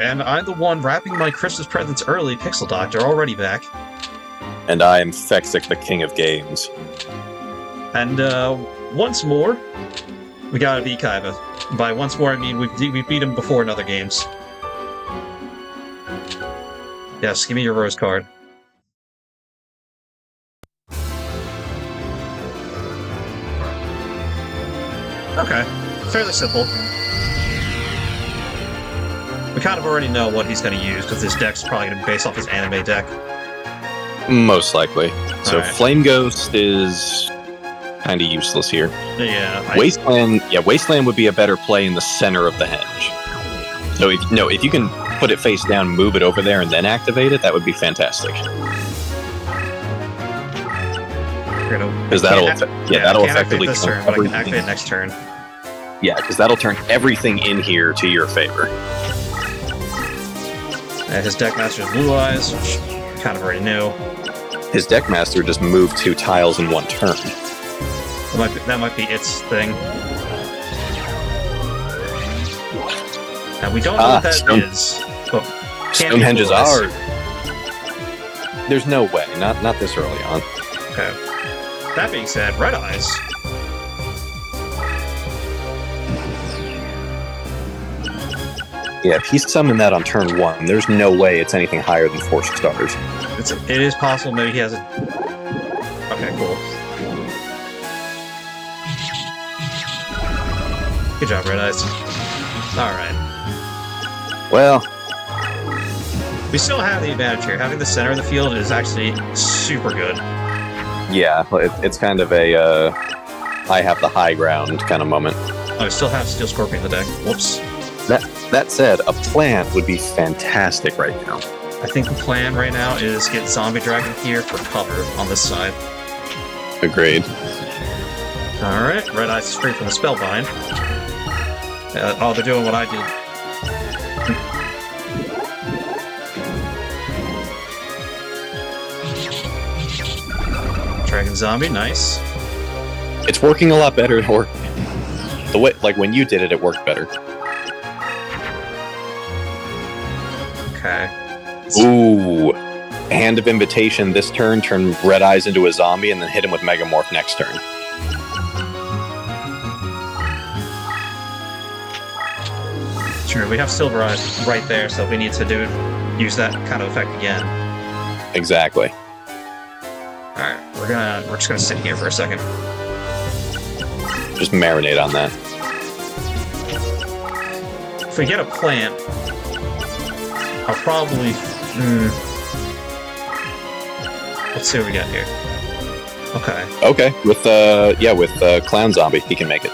And I'm the one wrapping my Christmas presents early, Pixel Doctor, already back. And I am Fexic, the king of games. And once more, we gotta beat Kaiba. By once more, I mean we beat him before in other games. Yes, give me your rose card. Okay, fairly simple. We kind of already know what he's going to use, because his deck's probably going to be based off his anime deck. Most likely. So right. Flame Ghost is kind of useless here. Yeah. Wasteland would be a better play in the center of the henge. So if you can put it face down, move it over there, and then activate it, that would be fantastic. Because that'll effectively this turn, but I can activate next turn. Yeah, because that'll turn everything in here to your favor. And his Deckmaster is Blue Eyes, which kind of already knew. His Deckmaster just moved 2 tiles in 1 turn. That might be its thing. Now we don't know what that is, but Stonehenges are. There's no way, not this early on. Okay. That being said, Red Eyes. Yeah, if he's summoned that on turn 1, there's no way it's anything higher than 4 stars. It is possible. Maybe he has a. Okay, cool. Good job, Red Eyes. All right. Well, we still have the advantage here. Having the center of the field is actually super good. Yeah, it's kind of a I have the high ground kind of moment. Oh, I still have Steel Scorpion in the deck. Whoops. That said, a plant would be fantastic right now. I think the plan right now is get Zombie Dragon here for cover on this side. Agreed. Alright, Red Eyes is free from the Spellbind. They're doing what I did. Dragon Zombie, nice. It's working a lot better. Or the way, like when you did it, it worked better. Okay. Ooh. Hand of Invitation this turn, turn Red Eyes into a zombie, and then hit him with Megamorph next turn. Sure, we have Silver Eyes right there, so we need to use that kind of effect again. Exactly. Alright, we're just gonna sit here for a second. Just marinate on that. If we get a plant, I'll probably... Let's see what we got here. Okay. Okay, with Clown Zombie, he can make it.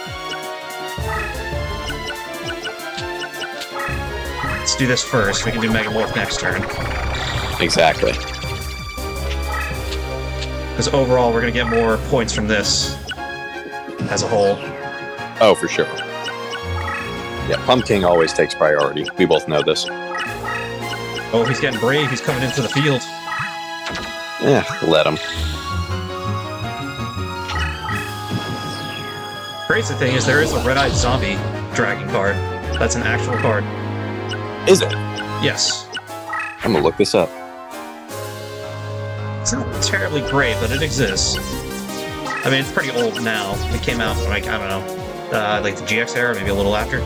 Let's do this first. We can do Megamorph next turn. Exactly. Because overall, we're going to get more points from this as a whole. Oh, for sure. Yeah, Pump King always takes priority. We both know this. Oh, he's getting brave. He's coming into the field. Yeah, let him. Crazy thing is, there is a Red-Eyed Zombie Dragon card. That's an actual card. Is it? Yes. I'm gonna look this up. It's not terribly great, but it exists. I mean, it's pretty old now. It came out, like, I don't know, like the GX era, maybe a little after.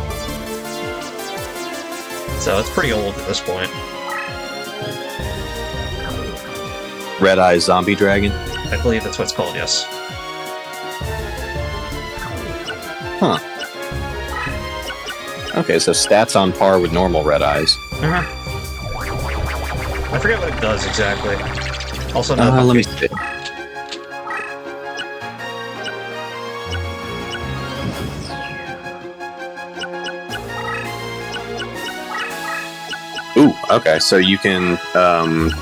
So it's pretty old at this point. Red Eye Zombie Dragon? I believe that's what it's called, yes. Huh. Okay, so stats on par with normal Red Eyes. I forget what it does exactly. Also, no. Let me see. Ooh, okay, so you can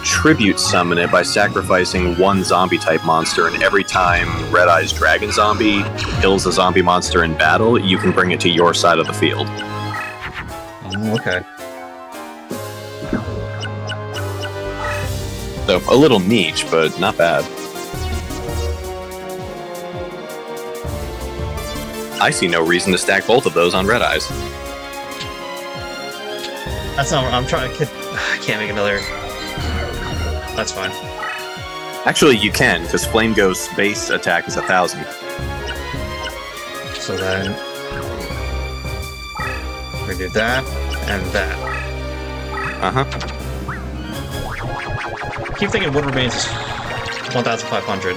tribute summon it by sacrificing 1 zombie-type monster, and every time Red Eye's Dragon Zombie kills a zombie monster in battle, you can bring it to your side of the field. Okay. So, a little niche, but not bad. I see no reason to stack both of those on Red Eyes. That's not. I'm trying to. I can't make another. That's fine. Actually, you can, because Flame Ghost's base attack is 1,000. So then we do that and that. Keep thinking what remains is 1,500.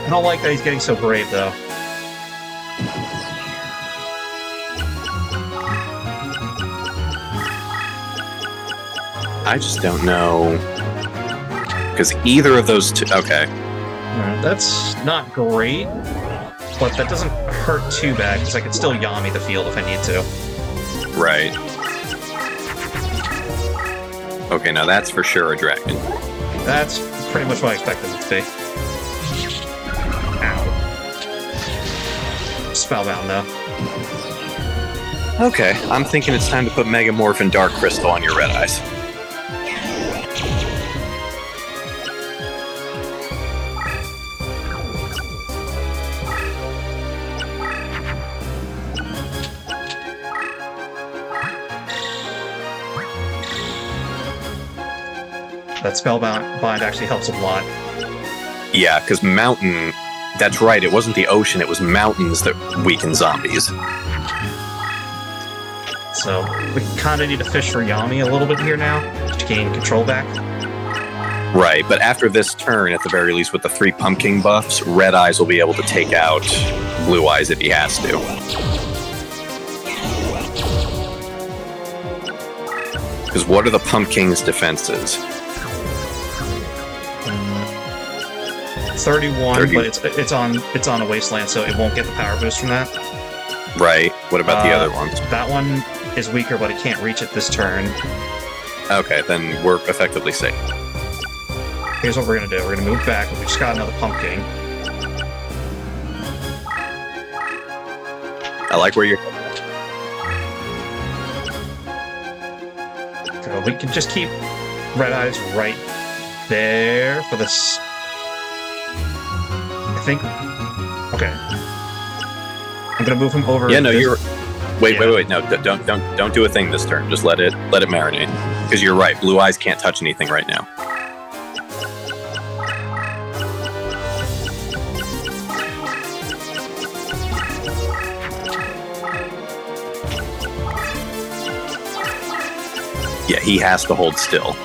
I don't like that he's getting so brave, though. I just don't know. Because either of those two... Okay. That's not great, but that doesn't hurt too bad, because I can still Yami the field if I need to. Right. Okay, now that's for sure a dragon. That's pretty much what I expected it to be. Ow. Spellbound, though. Okay, I'm thinking it's time to put Megamorph and Dark Crystal on your red eyes. That Spellbound bind actually helps a lot. Yeah, because Mountain... That's right, it wasn't the ocean, it was mountains that weaken zombies. So, we kind of need to fish for Yami a little bit here now, to gain control back. Right, but after this turn, at the very least with the 3 Pumpkin buffs, Red Eyes will be able to take out Blue Eyes if he has to. Because what are the Pumpkin's defenses? 31, but it's on a wasteland, so it won't get the power boost from that. Right. What about the other ones? That one is weaker, but it can't reach it this turn. Okay, then we're effectively safe. Here's what we're gonna do. We're gonna move back. We just got another pumpkin. I like where you're... So we can just keep Red Eyes right there for this. I think. Okay. I'm gonna move him over. Yeah, no, you're. Wait. No, don't do a thing this turn. Just let it marinate. Because you're right. Blue Eyes can't touch anything right now. Yeah, he has to hold still.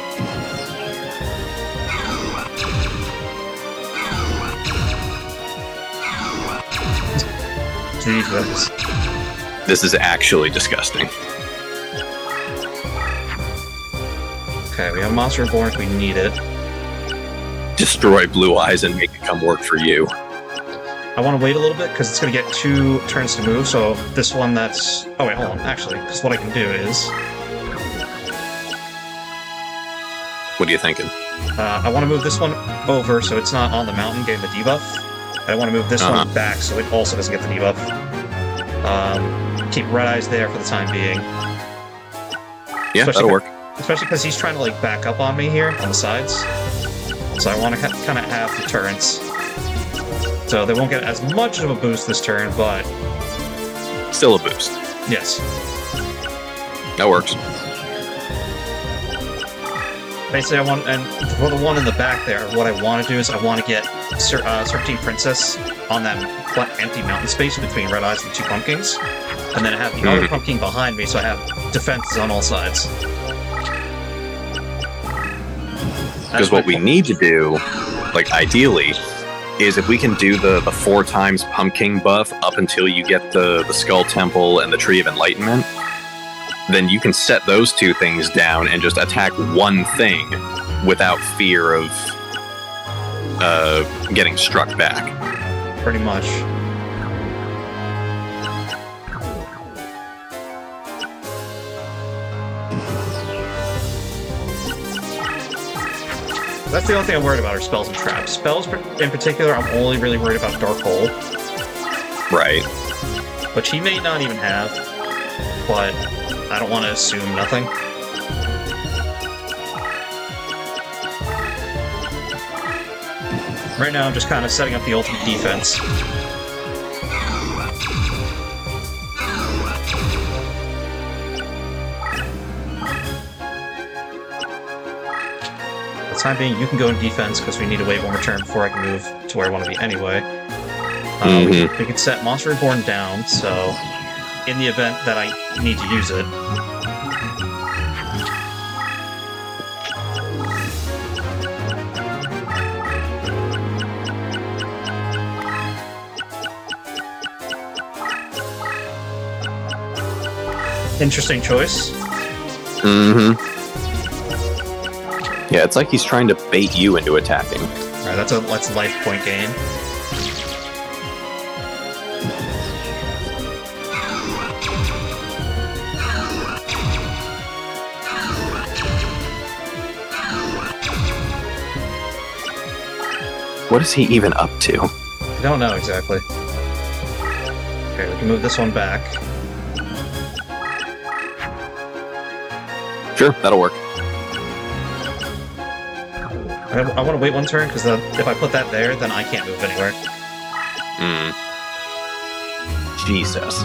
Jesus. This is actually disgusting. Okay, we have Monster Reborn if we need it. Destroy Blue Eyes and make it come work for you. I want to wait a little bit because it's going to get 2 turns to move, so this one that's... Oh wait, hold on, actually, because what I can do is... What are you thinking? I want to move this one over so it's not on the mountain getting the debuff. I want to move this one back so it also doesn't get the debuff. Keep Red Eyes there for the time being. Yeah, that'll work. Especially because he's trying to like back up on me here on the sides. So I want to kind of have the turrets. So they won't get as much of a boost this turn, but... Still a boost. Yes. That works. Basically, I want, and for the one in the back there, what I want to do is I want to get Serpentine Princess on that empty mountain space between Red Eyes and 2 pumpkins, and then I have the other pumpkin behind me, so I have defenses on all sides. Because what we need to do, like ideally, is if we can do the 4 times pumpkin buff up until you get the Skull Temple and the Tree of Enlightenment, then you can set those 2 things down and just attack one thing without fear of getting struck back. Pretty much. That's the only thing I'm worried about are spells and traps. Spells in particular, I'm only really worried about Dark Hole. Right. Which he may not even have, but I don't want to assume nothing. Right now, I'm just kind of setting up the ultimate defense. time being, you can go in defense because we need to wait one more turn before I can move to where I want to be anyway. We can set Monster Reborn down, so in the event that I need to use it. Interesting choice. Yeah, it's like he's trying to bait you into attacking. Alright, that's a life point gain. What is he even up to? I don't know exactly. Okay, we can move this one back. Sure, that'll work. I want to wait one turn, because if I put that there, then I can't move anywhere. Jesus.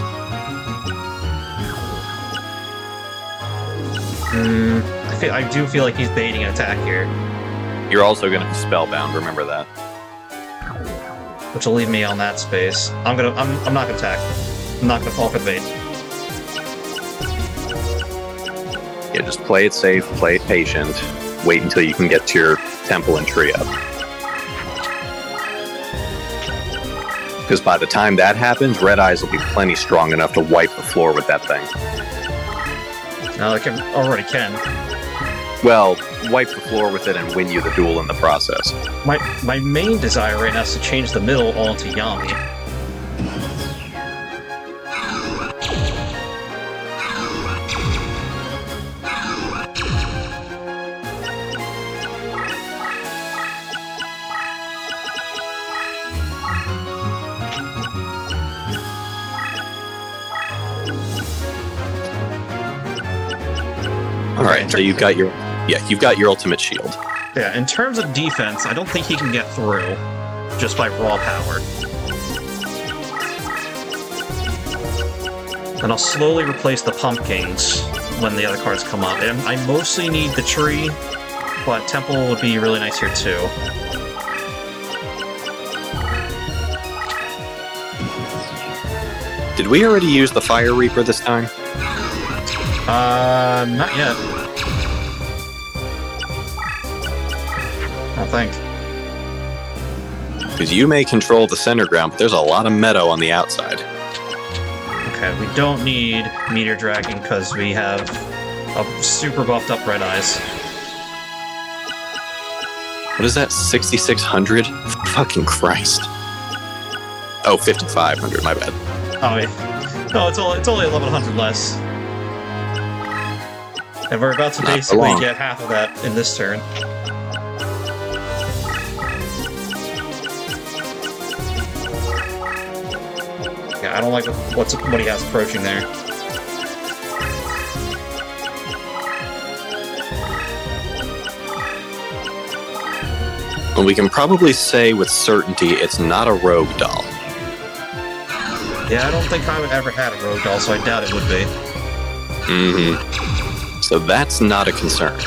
I do feel like he's baiting an attack here. You're also going to be spellbound, remember that. Which will leave me on that space. I'm not gonna attack. I'm not gonna fall for the bait. Yeah, just play it safe, play it patient. Wait until you can get to your temple and tree up. Because by the time that happens, Red Eyes will be plenty strong enough to wipe the floor with that thing. No, I already can. Well, wipe the floor with it and win you the duel in the process. My main desire right now is to change the middle all into Yami. Alright, so you've got your ultimate shield. Yeah, in terms of defense, I don't think he can get through just by raw power. And I'll slowly replace the pumpkins when the other cards come up. And I mostly need the tree, but temple would be really nice here too. Did we already use the Fire Reaper this time? Not yet. I don't think. Because you may control the center ground, but there's a lot of meadow on the outside. Okay, we don't need Meteor Dragon because we have a super buffed up Red Eyes. What is that, 6,600? Fucking Christ. Oh, 5,500, my bad. Oh, yeah. No, it's only 1,100 less. And we're about to basically get half of that in this turn. Yeah, I don't like what he has approaching there. Well, we can probably say with certainty it's not a rogue doll. Yeah, I don't think I would ever had a rogue doll, so I doubt it would be. So that's not a concern.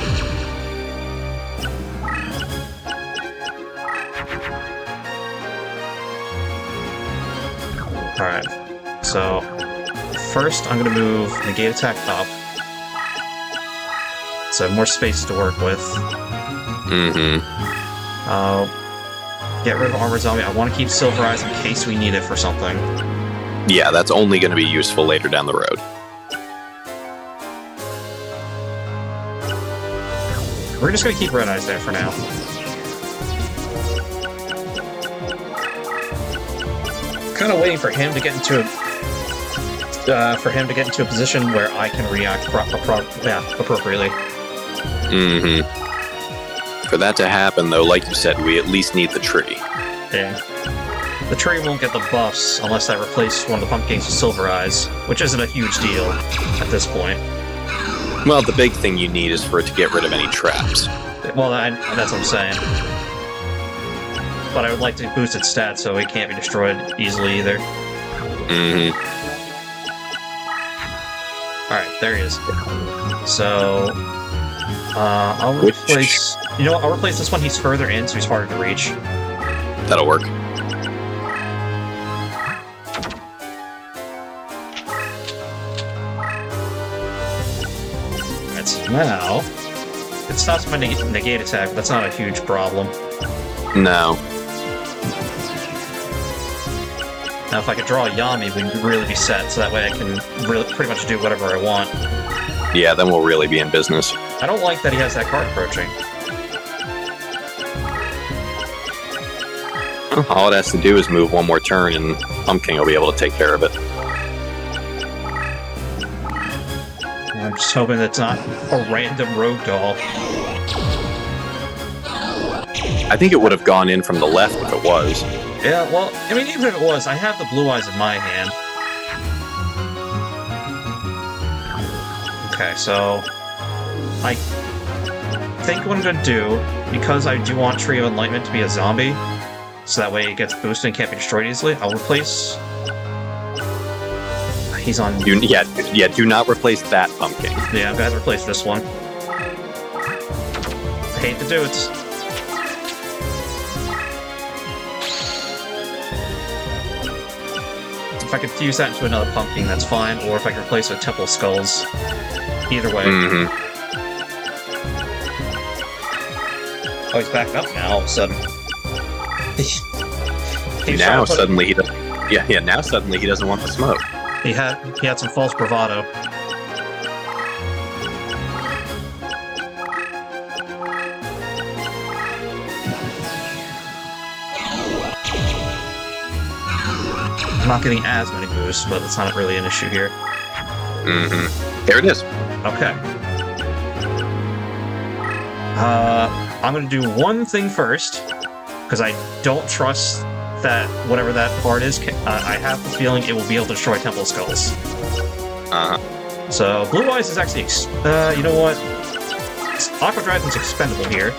Alright, so first I'm going to move Negate Attack up, so I have more space to work with. Get rid of Armor Zombie. I want to keep Silver Eyes in case we need it for something. Yeah, that's only going to be useful later down the road. We're just going to keep Red Eyes there for now. Kind of waiting for him to get into a position where I can react appropriately. For that to happen, though, like you said, we at least need the tree. Yeah. The tree won't get the buffs unless I replace one of the pumpkins with Silver Eyes, which isn't a huge deal at this point. Well, the big thing you need is for it to get rid of any traps. Well, that's what I'm saying. But I would like to boost its stats so it can't be destroyed easily either. Alright, there he is. So, I'll replace... You know what? I'll replace this one. He's further in, so he's harder to reach. That'll work. Alright, so now... It stops my negate attack, but that's not a huge problem. No. Now, if I could draw a Yami, we'd really be set, so that way I can really pretty much do whatever I want. Yeah, then we'll really be in business. I don't like that he has that card approaching. All it has to do is move one more turn, and Pumpkin will be able to take care of it. I'm just hoping that's not a random rogue doll. I think it would have gone in from the left if it was. Yeah, well, I mean, even if it was, I have the blue eyes in my hand. Okay, so... I think what I'm going to do, because I do want Tree of Enlightenment to be a zombie, so that way it gets boosted and can't be destroyed easily, I'll replace... He's on... Yeah, do not replace that Pumpkin. Yeah, I'm going to replace this one. I hate to do it. If I could fuse that into another pumpkin, that's fine, or if I can replace it with Temple Skulls. Either way. Mm-hmm. Oh, he's back up now all of a sudden. Now suddenly he doesn't. Yeah. Now suddenly he doesn't want the smoke. He had some false bravado. I'm not getting as many boosts, but it's not really an issue here. Mm-hmm. There it is. Okay. I'm gonna do one thing first, because I don't trust that whatever that part is, I have the feeling it will be able to destroy Temple Skulls. Uh-huh. So, Blue Eyes is actually, you know what? Aqua Dragon's expendable here.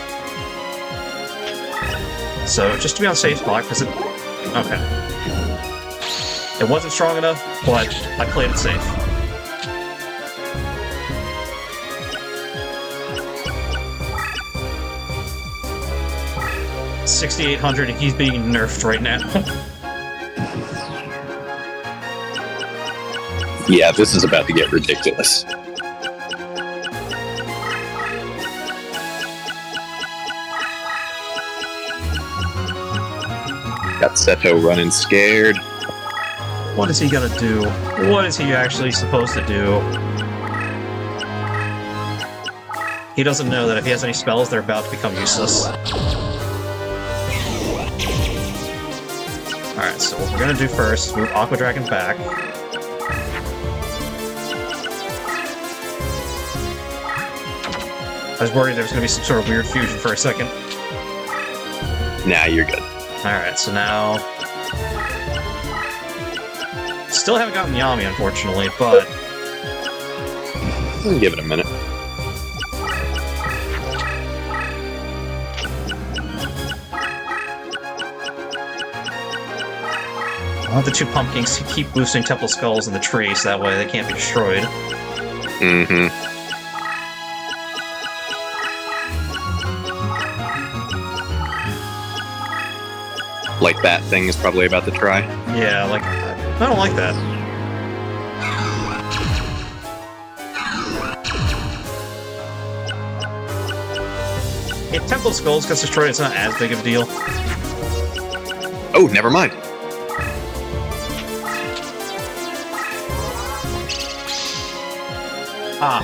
So, just to be on safe spot, because it... Okay. It wasn't strong enough, but I played it safe. $6,800, and he's being nerfed right now. Yeah, this is about to get ridiculous. Got Seto running scared. What is he gonna do? What is he actually supposed to do? He doesn't know that if he has any spells, they're about to become useless. Alright, so what we're gonna do first, move Aqua Dragon back. I was worried there was gonna be some sort of weird fusion for a second. Nah, you're good. Alright, so now... Still haven't gotten Yami, unfortunately, but... Give it a minute. I want the two pumpkins to keep boosting Temple Skulls in the tree, so that way they can't be destroyed. Mm-hmm. Like that thing is probably about to try. Yeah, like... I don't like that. If Temple Skulls gets destroyed, it's not as big of a deal. Oh, never mind. Ah.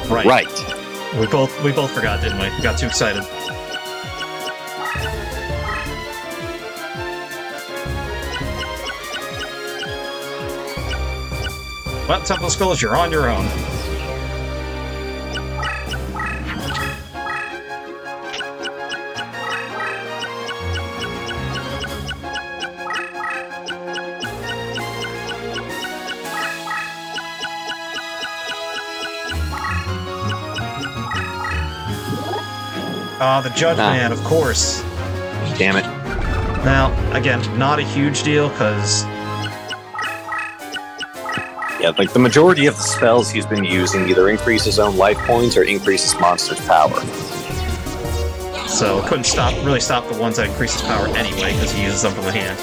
Right. Right. We both forgot, didn't we? We got too excited. Well, Temple Skulls, you're on your own. Ah, the Judge Man, of course. Damn it. Now, again, not a huge deal, because... Yeah, like the majority of the spells he's been using either increase his own life points or increase his monster's power. So couldn't really stop the ones that increase his power anyway, because he uses them from the hand.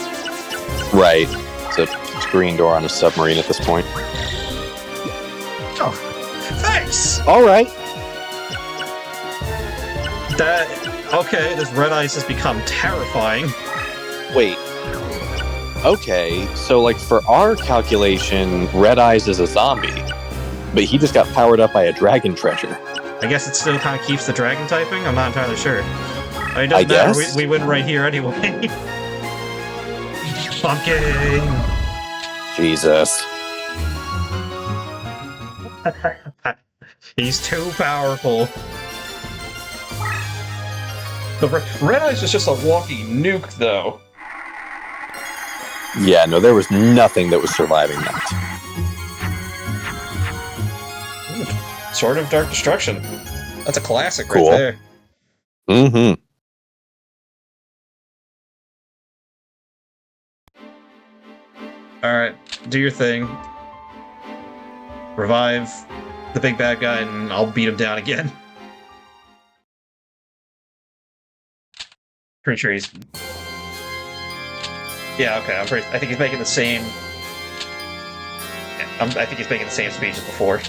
Right. It's a screen door on a submarine at this point. Oh, thanks! Alright. Okay, this Red Eyes has become terrifying. Wait. Okay, so like for our calculation, Red Eyes is a zombie, but he just got powered up by a dragon treasure. I guess it still kind of keeps the dragon typing? I'm not entirely sure. I mean, it doesn't matter, we win right here anyway. Pumpkin! Jesus. He's too powerful. The Red Eyes is just a walking nuke, though. Yeah, no, there was nothing that was surviving that. Sword of Dark Destruction. That's a classic Cool. right there. Mm-hmm. Alright, do your thing. Revive the big bad guy, and I'll beat him down again. Pretty sure he's... Yeah, okay, I think he's making the same... I think he's making the same speech as before.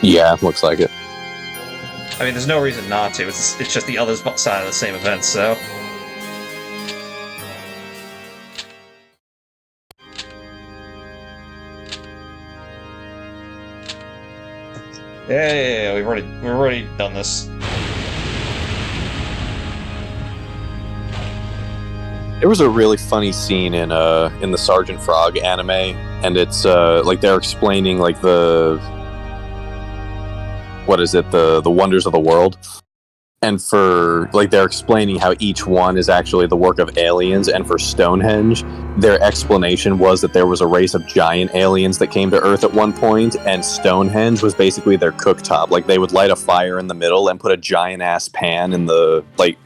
Yeah, looks like it. I mean, there's no reason not to. It's just the other side of the same event, so... Yeah, we've already done this. There was a really funny scene in the Sergeant Frog anime, and it's like they're explaining like the wonders of the world, and for like they're explaining how each one is actually the work of aliens, and for Stonehenge, their explanation was that there was a race of giant aliens that came to Earth at one point, and Stonehenge was basically their cooktop. Like they would light a fire in the middle and put a giant ass pan in the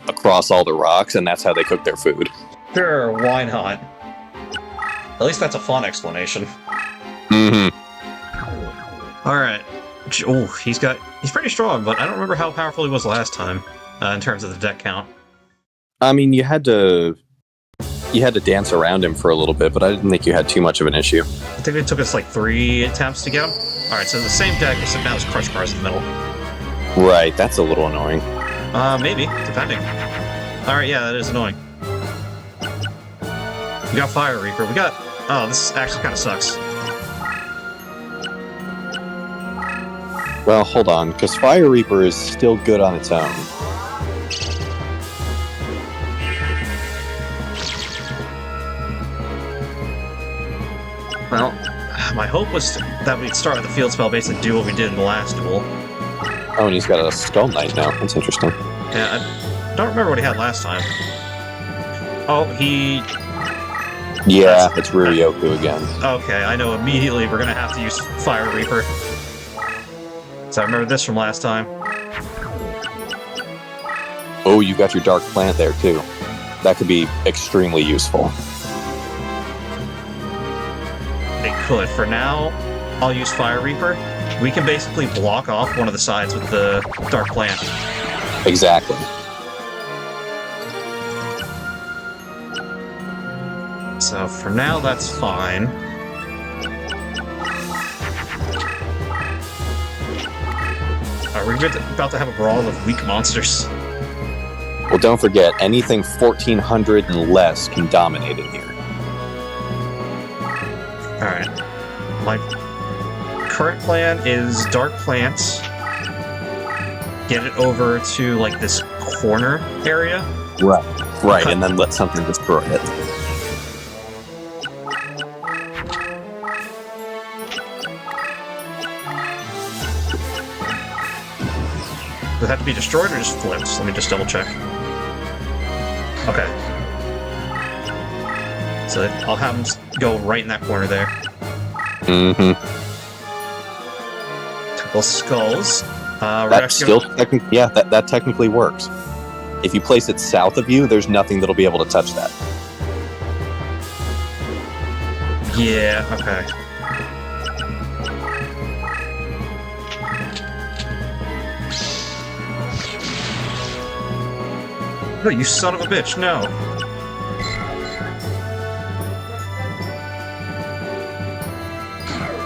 across all the rocks, and that's how they cooked their food. Sure, why not? At least that's a fun explanation. Mm-hmm. Alright. Oh, he's pretty strong, but I don't remember how powerful he was last time, in terms of the deck count. I mean, you had to dance around him for a little bit, but I didn't think you had too much of an issue. I think it took us like 3 attempts to get him. Alright, so the same deck, except now there's Crush Bars in the middle. Right, that's a little annoying. Maybe, depending. Alright, yeah, that is annoying. We got Fire Reaper. Oh, this actually kind of sucks. Well, hold on, because Fire Reaper is still good on its own. Well, my hope was that we'd start with the field spell, basically do what we did in the last duel. Oh, and he's got a Skull Knight now. That's interesting. Yeah, I don't remember what he had last time. Oh, he... Yeah, it's Ruryoku again. Okay, I know immediately we're gonna have to use Fire Reaper. So I remember this from last time. Oh, you got your Dark Plant there, too. That could be extremely useful. It could. For now, I'll use Fire Reaper. We can basically block off one of the sides with the Dark Plant. Exactly. So for now, that's fine. Are we about to have a brawl of weak monsters? Well, don't forget, anything 1400 and less can dominate in here. Alright. My current plan is Dark Plants. Get it over to, like, this corner area. Right, and then let something destroy it. Does it have to be destroyed or just flipped? Let me just double check. Okay. So I'll have them go right in that corner there. Mm-hmm. Couple skulls. That still that technically works. If you place it south of you, there's nothing that'll be able to touch that. Yeah, okay. No, you son of a bitch, no.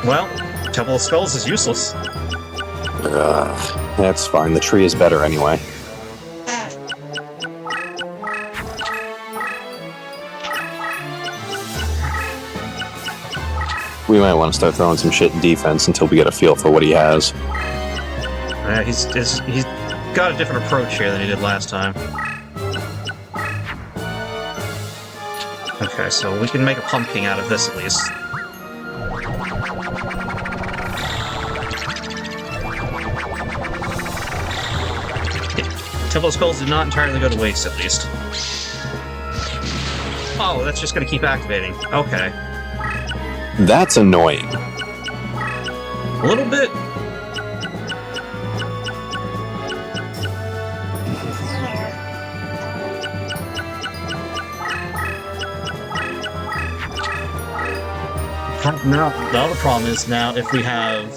Well, Temple of Skulls is useless. That's fine. The tree is better anyway. We might want to start throwing some shit in defense until we get a feel for what he has. He's got a different approach here than he did last time. Okay, so we can make a pumpkin out of this at least. Temple of Skulls did not entirely go to waste, at least. Oh, that's just going to keep activating. Okay. That's annoying. A little bit. Now, the other problem is now if we have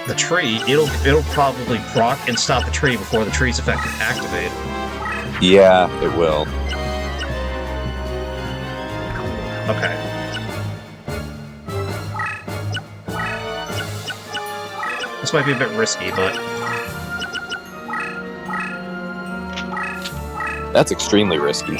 the tree, it'll probably proc and stop the tree before the tree's effect can activate. Yeah, it will. Okay. This might be a bit risky, but That's extremely risky.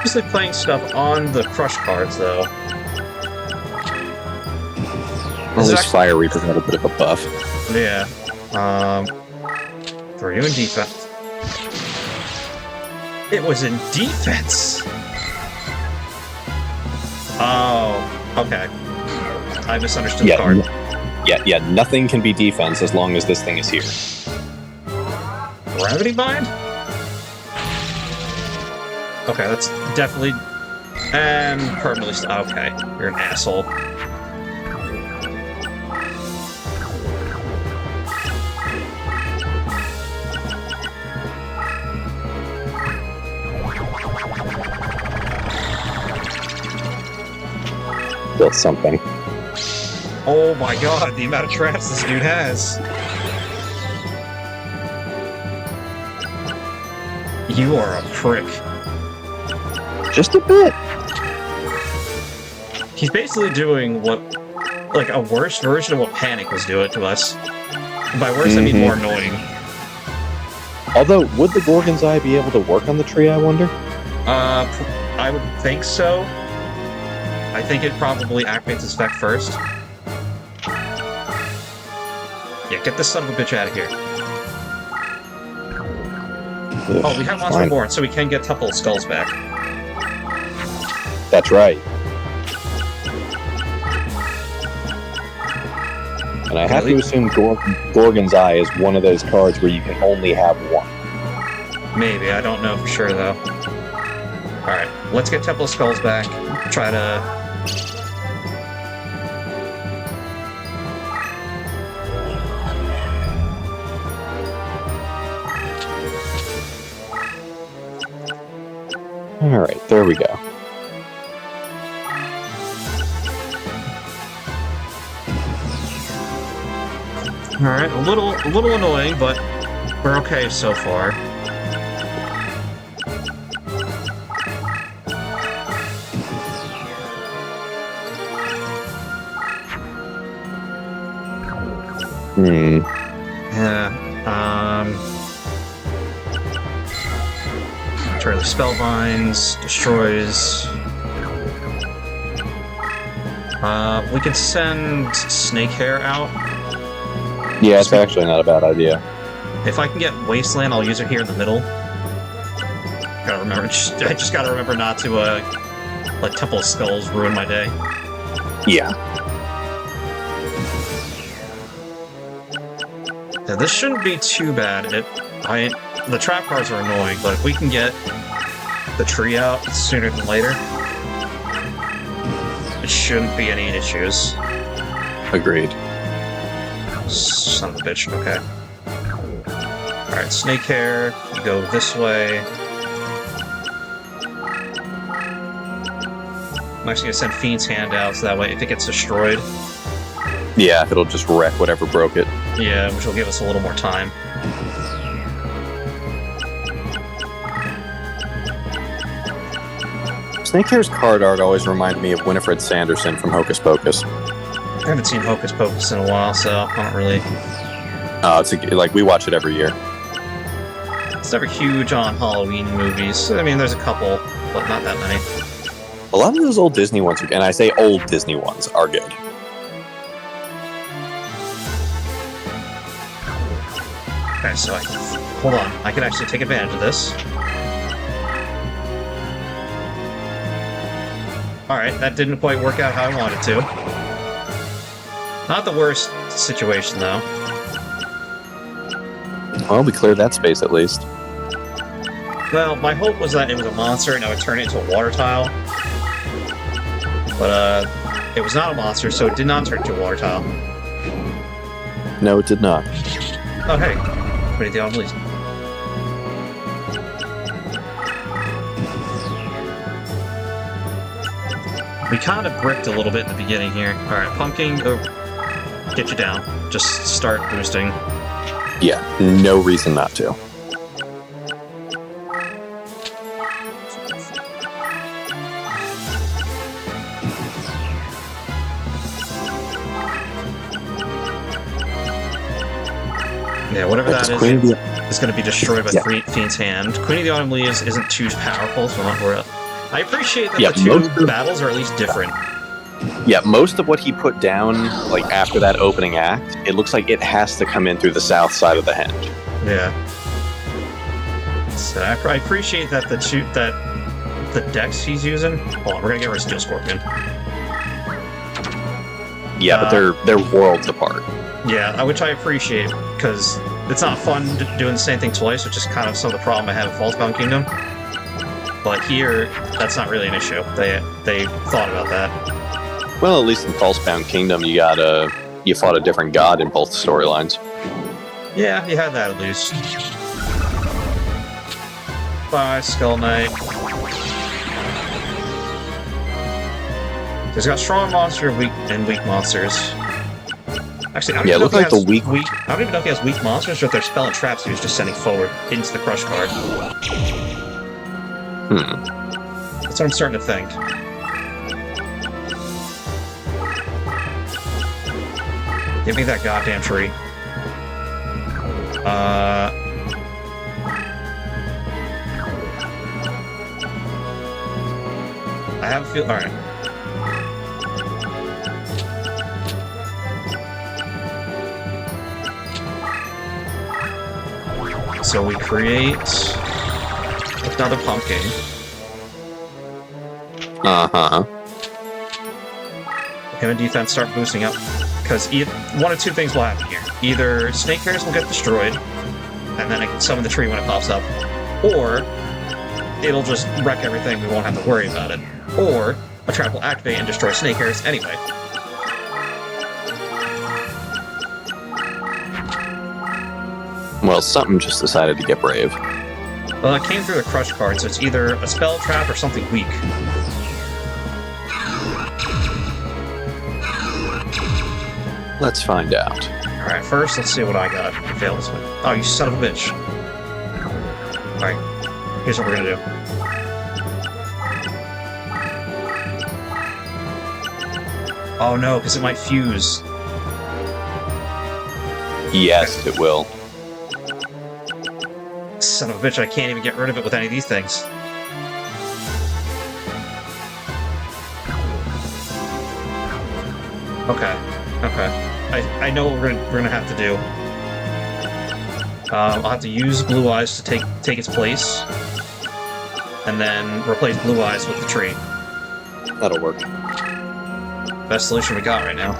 purposely playing stuff on the crush cards, though. Well, this Fire Reaper got a bit of a buff. Yeah. For you in defense. It was in defense! Oh, okay. I misunderstood the card. Yeah, nothing can be defense as long as this thing is here. Gravity Bind? Okay, that's definitely... And permanently... Okay, you're an asshole. Still something. Oh my god, the amount of traps this dude has. You are a prick. Just a bit. He's basically doing what, like, a worse version of what Panic was doing to us. By worse, I mean more annoying. Although, would the Gorgon's Eye be able to work on the tree, I wonder? I would think so. I think it probably activates its effect first. Yeah, get this son of a bitch out of here. Ugh, oh, we have Monster Reborn, so we can get Temple of Skulls back. That's right. And I have to assume Gorgon's Eye is one of those cards where you can only have one. Maybe, I don't know for sure, though. Alright, let's get Temple of Skulls back. Try to... Alright, there we go. Alright, a little annoying, but we're okay so far. Yeah, Turn the Spellbinds, destroys. We could send Snakehair out. Yeah, it's actually not a bad idea. If I can get Wasteland, I'll use it here in the middle. Gotta remember, I just gotta remember not to, let Temple of Skulls ruin my day. Yeah. Yeah, this shouldn't be too bad. The trap cards are annoying, but if we can get the tree out sooner than later, it shouldn't be any issues. Agreed. Son of a bitch, okay. Alright, snake hair, you go this way. I'm actually gonna send Fiend's Hand out, so that way if it gets destroyed... Yeah, it'll just wreck whatever broke it. Yeah, which will give us a little more time. Snakehair's card art always reminded me of Winifred Sanderson from Hocus Pocus. I haven't seen Hocus Pocus in a while, so I don't really... Like, we watch it every year. It's never huge on Halloween movies. I mean, there's a couple, but not that many. A lot of those old Disney ones, and I say old Disney ones, are good. Okay, so hold on. I can actually take advantage of this. Alright, that didn't quite work out how I wanted to. Not the worst situation, though. Well, we cleared that space at least. Well, my hope was that it was a monster and I would turn it into a water tile. But, it was not a monster, so it did not turn into a water tile. No, it did not. Oh, hey. Pretty the odd least. We kind of bricked a little bit in the beginning here. Alright, pumpkin, get you down. Just start boosting. Yeah, no reason not to. Yeah, whatever that is going to be destroyed by Fiend's Hand. Queen of the Autumn Leaves isn't too powerful, so I'm not worried. I appreciate that the two battles are at least different. Yeah, most of what he put down, like, after that opening act, it looks like it has to come in through the south side of the henge. Yeah. So I appreciate that the decks he's using... Hold on, we're gonna get rid of Steel Scorpion. Yeah, but they're worlds apart. Yeah, which I appreciate, because it's not fun doing the same thing twice, which is kind of some of the problem I have with Falsebound Kingdom. But here, that's not really an issue. They thought about that. Well, at least in Falsebound Kingdom, you fought a different god in both storylines. Yeah, you had that at least. Bye, Skull Knight. He's got strong monster and weak monsters. Actually, I don't even know if I don't even know if he has weak monsters or if they're spell and traps he was just sending forward into the crush card. That's what I'm starting to think. Give me that goddamn tree. I have a feel. Alright. So we create another pumpkin. Uh-huh. Him and defense start boosting up. Because one of two things will happen here. Either snake hairs will get destroyed, and then I can summon the tree when it pops up. Or it'll just wreck everything, we won't have to worry about it. Or a trap will activate and destroy snake hairs anyway. Well, something just decided to get brave. Well, it came through the crush card, so it's either a spell trap or something weak. Let's find out. Alright, first, let's see what I got. I failed this one. Oh, you son of a bitch. Alright, here's what we're gonna do. Oh no, because it might fuse. Yes, it will. Son of a bitch, I can't even get rid of it with any of these things. Okay, okay. I know what we're gonna have to do. I'll have to use Blue Eyes to take its place, and then replace Blue Eyes with the tree. That'll work. Best solution we got right now.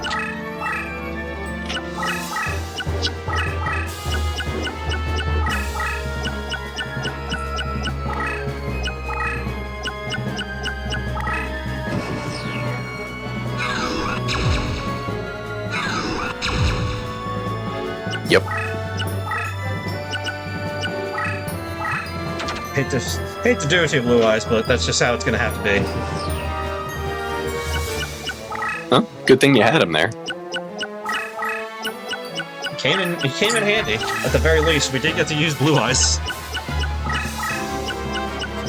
hate to do it to you, Blue Eyes, but that's just how it's gonna have to be. Huh? Good thing you had him there. He came in handy. At the very least, we did get to use Blue Eyes.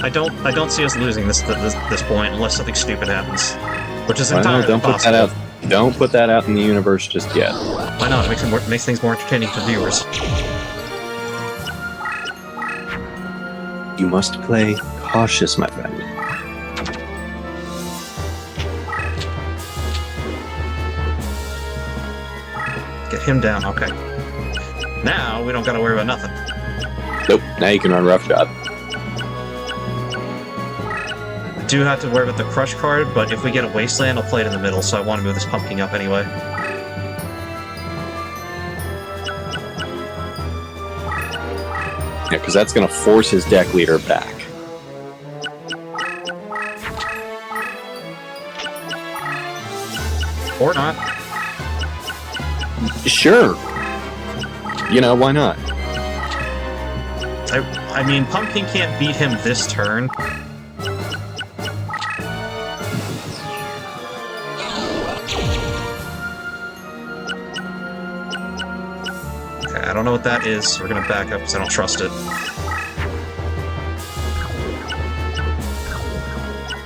I don't see us losing this point unless something stupid happens, which is entirely don't possible. Put that out. Don't put that out in the universe just yet. Why not? It makes things more entertaining for viewers. You must play cautious, my friend. Get him down. Okay. Now we don't gotta worry about nothing. Nope. Now you can run roughshod. I do have to worry about the crush card, but if we get a wasteland, I'll play it in the middle. So I want to move this pumpkin up anyway. Yeah, because that's going to force his deck leader back. Or not. Sure. You know, why not? I mean, Pumpkin can't beat him this turn. Okay, I don't know what that is. We're gonna back up because I don't trust it.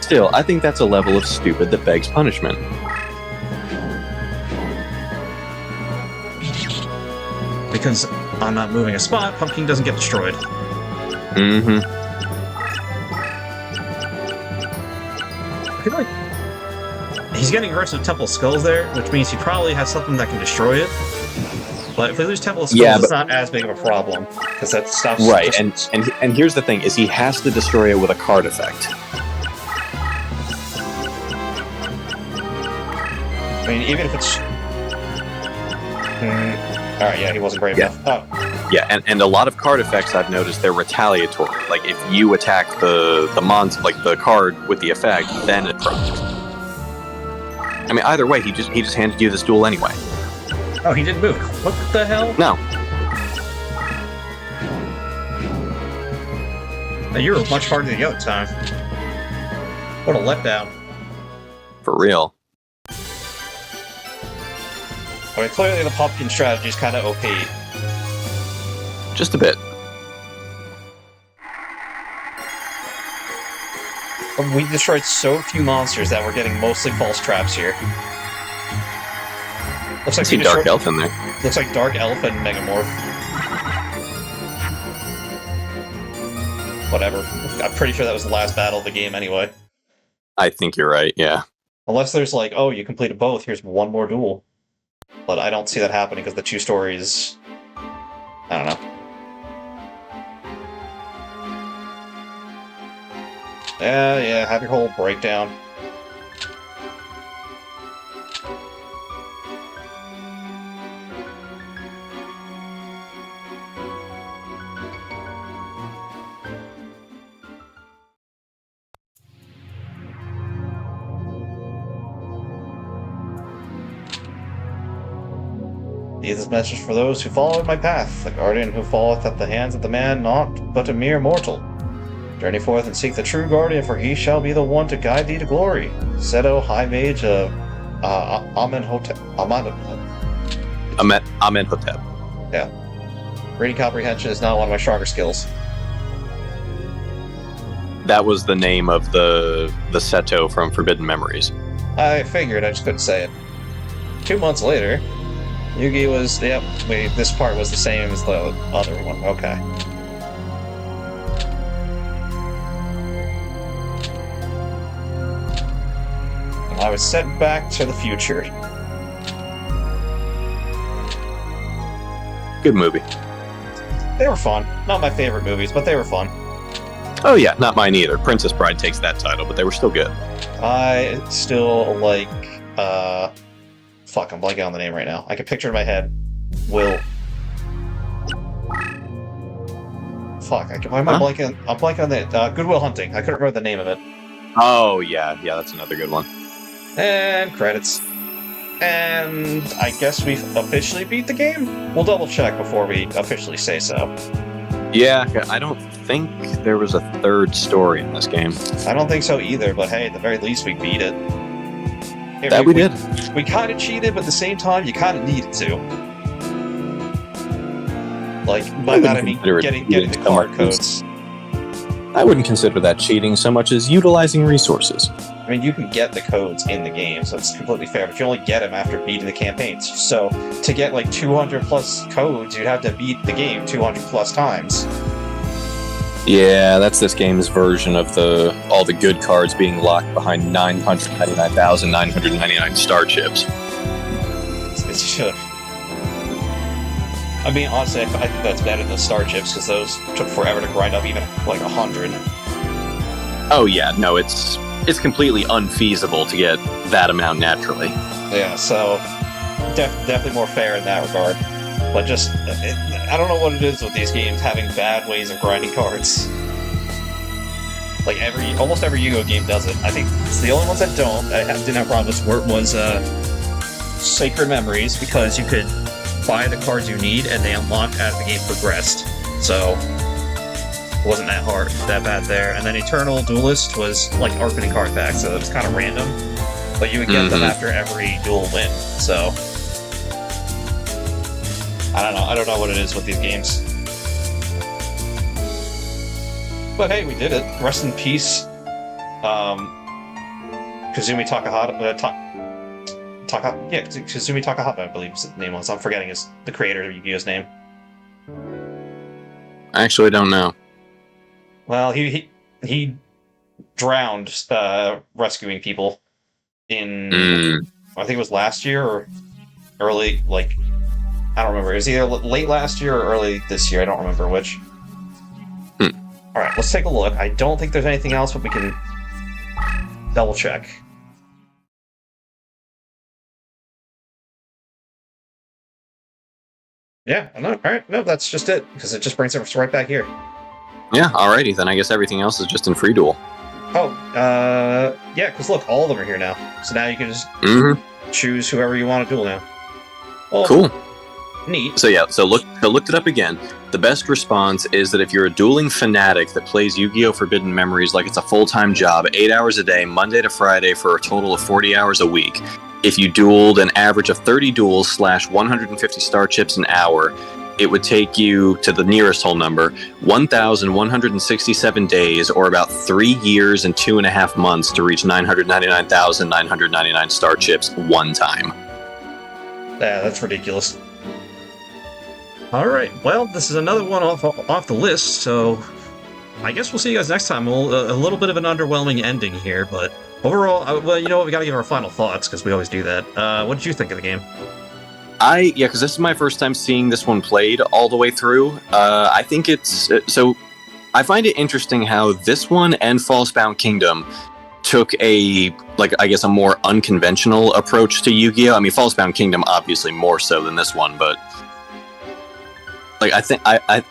Still, I think that's a level of stupid that begs punishment. Because I'm not moving a spot, Pumpkin doesn't get destroyed. Mm-hmm. I feel like he's getting Erosive Temple Skulls there, which means he probably has something that can destroy it. But if we lose Temple Skulls, it's not as big of a problem, because that stops... Right, and here's the thing, is he has to destroy it with a card effect. I mean, even if it's... Alright, yeah, he wasn't brave enough. Oh. Yeah, and a lot of card effects I've noticed, they're retaliatory. Like, if you attack the like the card with the effect, then it drops. I mean, either way, he just handed you this duel anyway. Oh, he didn't move. What the hell? No. Now, you were much harder the other time. What a letdown. For real. I mean, clearly the Pumpkin strategy is kind of OP. Just a bit. We destroyed so few monsters that we're getting mostly false traps here. Looks like I see Dark Elf in there. Looks like Dark Elf and Megamorph. Whatever. I'm pretty sure that was the last battle of the game anyway. I think you're right, yeah. Unless there's like, oh, you completed both, here's one more duel. But I don't see that happening because the two stories... I don't know. Yeah, have your whole breakdown. This message for those who followed my path, the guardian who falleth at the hands of the man, not but a mere mortal. Journey forth and seek the true guardian, for he shall be the one to guide thee to glory. Seto, High Mage of Amenhotep. Amenhotep. Yeah. Reading comprehension is not one of my stronger skills. That was the name of the Seto from Forbidden Memories. I figured, I just couldn't say it. 2 months later, Yugi was... Yep, this part was the same as the other one. Okay. I was sent back to the future. Good movie. They were fun. Not my favorite movies, but they were fun. Oh yeah, not mine either. Princess Bride takes that title, but they were still good. I still like... Fuck, I'm blanking on the name right now. I can picture it in my head. Will. Fuck, why am I blanking? I'm blanking on the... Good Will Hunting. I couldn't remember the name of it. Oh, yeah, that's another good one. And credits. And I guess we've officially beat the game? We'll double check before we officially say so. Yeah, I don't think there was a third story in this game. I don't think so either, but hey, at the very least, we beat it. That we did. We kind of cheated, but at the same time, you kind of needed to. Like, by that I mean getting the card codes. I wouldn't consider that cheating so much as utilizing resources. I mean, you can get the codes in the game, so it's completely fair, but you only get them after beating the campaigns. So, to get like 200 plus codes, you'd have to beat the game 200 plus times. Yeah, that's this game's version of all the good cards being locked behind 999,999 star chips. It should. I mean, honestly, I think that's better than the star chips, because those took forever to grind up, even like 100. Oh yeah, no, it's completely unfeasible to get that amount naturally. Yeah, so definitely more fair in that regard. But just, I don't know what it is with these games having bad ways of grinding cards. Like almost every Yu-Gi-Oh game does it. I think it's the only ones that don't. I didn't have problems with was Sacred Memories, because you could buy the cards you need and they unlock as the game progressed. So it wasn't that bad there. And then Eternal Duelist was like opening card packs, so it was kind of random. But you would get them after every duel win. So I don't know what it is with these games. But hey, we did it. Rest in peace, Kazumi Takahata. Kazumi Takahata, I believe his name was. I'm forgetting the creator of Yu-Gi-Oh's name. I actually don't know. Well, he drowned rescuing people in I think it was last year or early, like, I don't remember. It was either late last year or early this year. I don't remember which. Alright, let's take a look. I don't think there's anything else, but we can double check. Yeah, alright, no, that's just it, because it just brings us right back here. Yeah, alrighty, then I guess everything else is just in free duel. Oh, yeah, because look, all of them are here now. So now you can just choose whoever you want to duel now. Well, cool. Neat. So looked it up again. The best response is that if you're a dueling fanatic that plays Yu-Gi-Oh! Forbidden Memories like it's a full-time job, 8 hours a day, Monday to Friday, for a total of 40 hours a week, if you dueled an average of 30 duels / 150 star chips an hour, it would take you to the nearest whole number, 1,167 days, or about 3 years and 2.5 months to reach 999,999 star chips one time. Yeah, that's ridiculous. Alright, well, this is another one off the list, so I guess we'll see you guys next time. A little bit of an underwhelming ending here, but overall, well, you know what, we gotta give our final thoughts, because we always do that. What did you think of the game? Because this is my first time seeing this one played all the way through. I think it's... I find it interesting how this one and Falsebound Kingdom took a more unconventional approach to Yu-Gi-Oh! I mean, Falsebound Kingdom obviously more so than this one, but I think I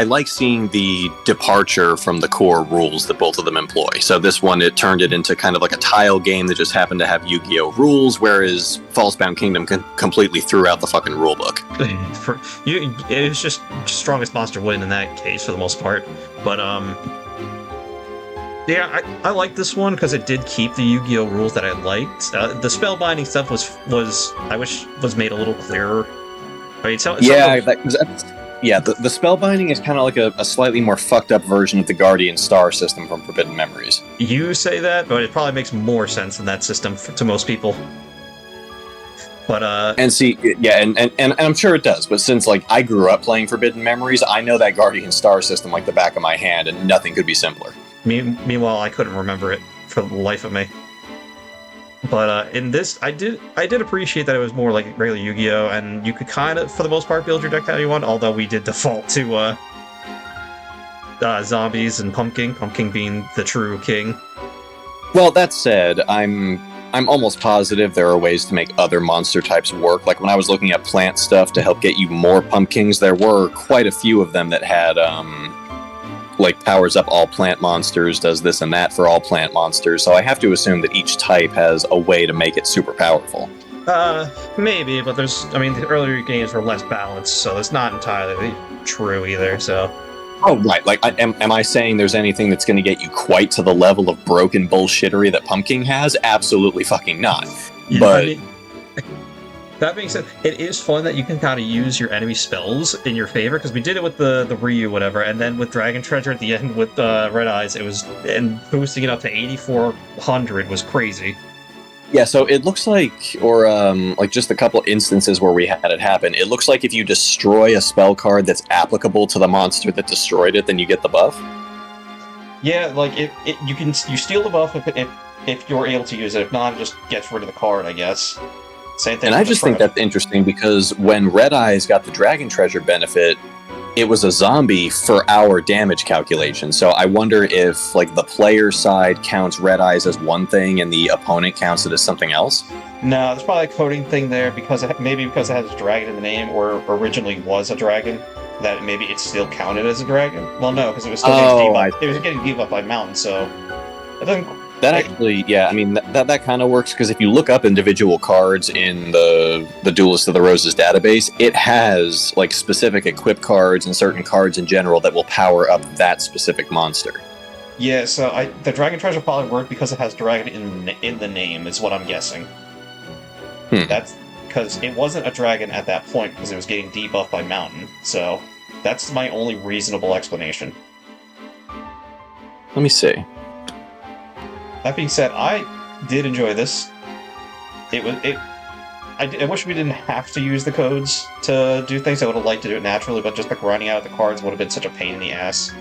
like seeing the departure from the core rules that both of them employ. So this one, it turned it into kind of like a tile game that just happened to have Yu-Gi-Oh! Rules, whereas Falsebound Kingdom completely threw out the fucking rulebook. It was just strongest monster win in that case for the most part. But yeah, I like this one because it did keep the Yu-Gi-Oh! Rules that I liked. The spellbinding stuff I wish was made a little clearer. I mean, the spellbinding is kind of like a slightly more fucked up version of the Guardian Star system from Forbidden Memories. You say that, but it probably makes more sense than that system to most people. But and I'm sure it does. But since I grew up playing Forbidden Memories, I know that Guardian Star system like the back of my hand, and nothing could be simpler. Meanwhile, I couldn't remember it for the life of me. But in this, I did appreciate that it was more like regular Yu-Gi-Oh! And you could kind of, for the most part, build your deck how you want, although we did default to zombies and Pumpkin being the true king. Well, that said, I'm almost positive there are ways to make other monster types work. Like when I was looking at plant stuff to help get you more pumpkins, there were quite a few of them that had powers up all plant monsters, does this and that for all plant monsters, so I have to assume that each type has a way to make it super powerful. Maybe, but the earlier games were less balanced, so it's not entirely true either, so... Oh, right. Like, am I saying there's anything that's going to get you quite to the level of broken bullshittery that Pumpkin has? Absolutely fucking not. Yeah, But I mean, that being said, it is fun that you can kind of use your enemy spells in your favor, because we did it with the Ryu, whatever, and then with Dragon Treasure at the end with Red Eyes, it was, and boosting it up to 8,400 was crazy. yeah, so it looks like, or like just a couple instances where we had it happen, it looks like if you destroy a spell card that's applicable to the monster that destroyed it, then you get the buff. Yeah, like you steal the buff if you're able to use it. If not, it just gets rid of the card, I guess. Same thing. And I just think that's interesting because when Red Eyes got the Dragon Treasure benefit, it was a zombie for our damage calculation. So I wonder if like the player side counts Red Eyes as one thing and the opponent counts it as something else. No, there's probably a coding thing there because maybe because it has dragon in the name or originally was a dragon, that maybe it's still counted as a dragon. Well, no, because it was still getting debuffed. It was getting debuffed by Mountain, so it doesn't. That actually, yeah, I mean, that kind of works, because if you look up individual cards in the Duelist of the Roses database, it has, like, specific equip cards and certain cards in general that will power up that specific monster. Yeah, so the Dragon Treasure probably worked because it has dragon in the name, is what I'm guessing. That's because it wasn't a dragon at that point, because it was getting debuffed by Mountain, so that's my only reasonable explanation. Let me see. That being said, I did enjoy this. I wish we didn't have to use the codes to do things. I would have liked to do it naturally, but just the grinding out of the cards would have been such a pain in the ass.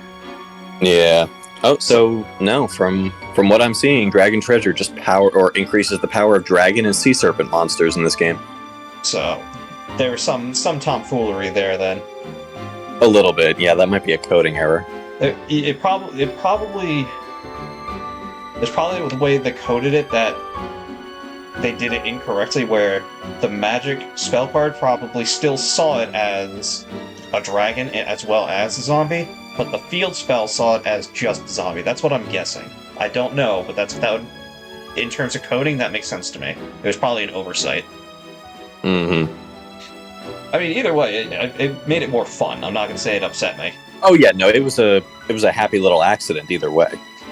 Yeah. Oh, so no, from what I'm seeing, Dragon Treasure just increases the power of dragon and sea serpent monsters in this game. So there was some tomfoolery there then. A little bit, yeah. That might be a coding error. There's probably the way they coded it that they did it incorrectly, where the magic spell card probably still saw it as a dragon as well as a zombie, but the field spell saw it as just zombie. That's what I'm guessing. I don't know, but in terms of coding, that makes sense to me. It was probably an oversight. Mm-hmm. I mean, either way, it made it more fun. I'm not going to say it upset me. Oh yeah, no, it was a happy little accident either way.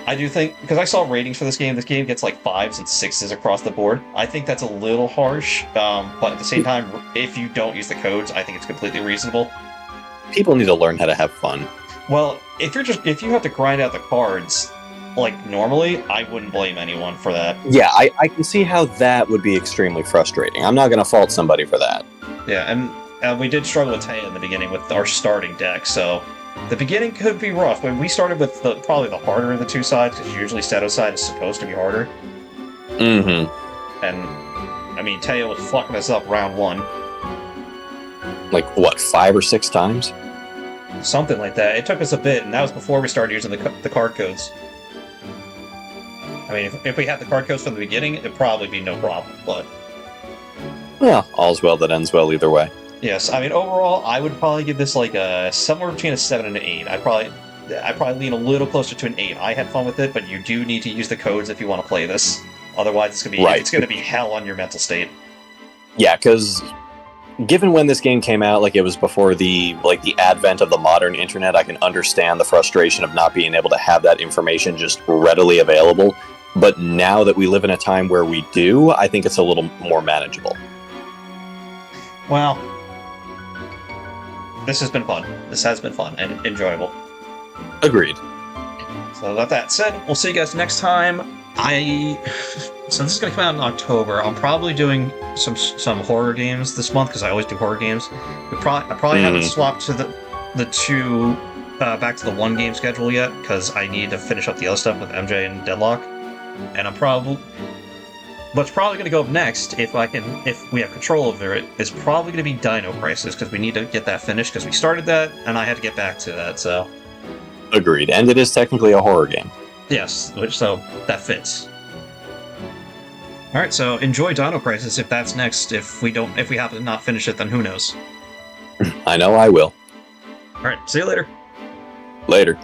I do think, because I saw ratings for this game gets like 5s and 6s across the board. I think that's a little harsh, but at the same time, if you don't use the codes, I think it's completely reasonable. People need to learn how to have fun. Well, if you have to grind out the cards, like normally, I wouldn't blame anyone for that. Yeah, I can see how that would be extremely frustrating. I'm not going to fault somebody for that. Yeah, and we did struggle with Taya in the beginning with our starting deck, so the beginning could be rough, but we started with probably the harder of the two sides, because usually Seto's side is supposed to be harder. Mm-hmm. And, I mean, Taya was fucking us up round 1. Like, what, 5 or 6 times? Something like that. It took us a bit, and that was before we started using the card codes. I mean, if we had the card codes from the beginning, it'd probably be no problem, but... Well, all's well that ends well either way. Yes, I mean, overall, I would probably give this like somewhere between a 7 and an 8. I'd probably lean a little closer to an 8. I had fun with it, but you do need to use the codes if you want to play this. Otherwise, it's gonna be hell on your mental state. Yeah, because given when this game came out, like it was before the advent of the modern internet, I can understand the frustration of not being able to have that information just readily available. But now that we live in a time where we do, I think it's a little more manageable. Well, this has been fun. This has been fun and enjoyable. Agreed. So with that said, we'll see you guys next time. So this is going to come out in October. I'm probably doing some horror games this month, because I always do horror games. I probably haven't swapped to the two back to the one game schedule yet, because I need to finish up the other stuff with MJ and Deadlock. And what's probably going to go up next, if we have control over it, is probably going to be Dino Crisis, because we need to get that finished, because we started that, and I had to get back to that, so... Agreed, and it is technically a horror game. Yes, so that fits. Alright, so enjoy Dino Crisis if that's next. If we happen to not finish it, then who knows? I know I will. Alright, see you later. Later.